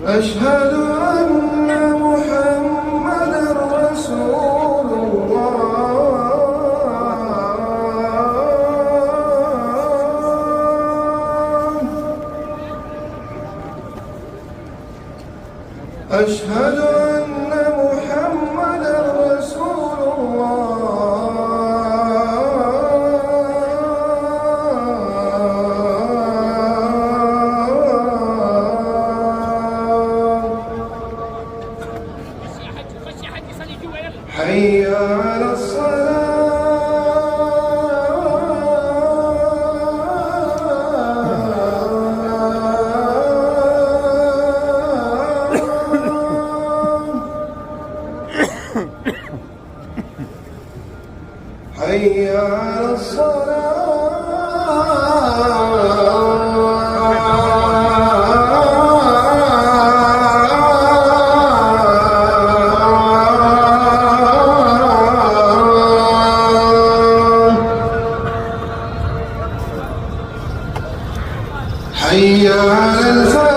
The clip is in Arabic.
أشهد أن محمدًا رسول الله. أشهد أن محمدًا رسول الله. حي على حي على حي على الفلاح.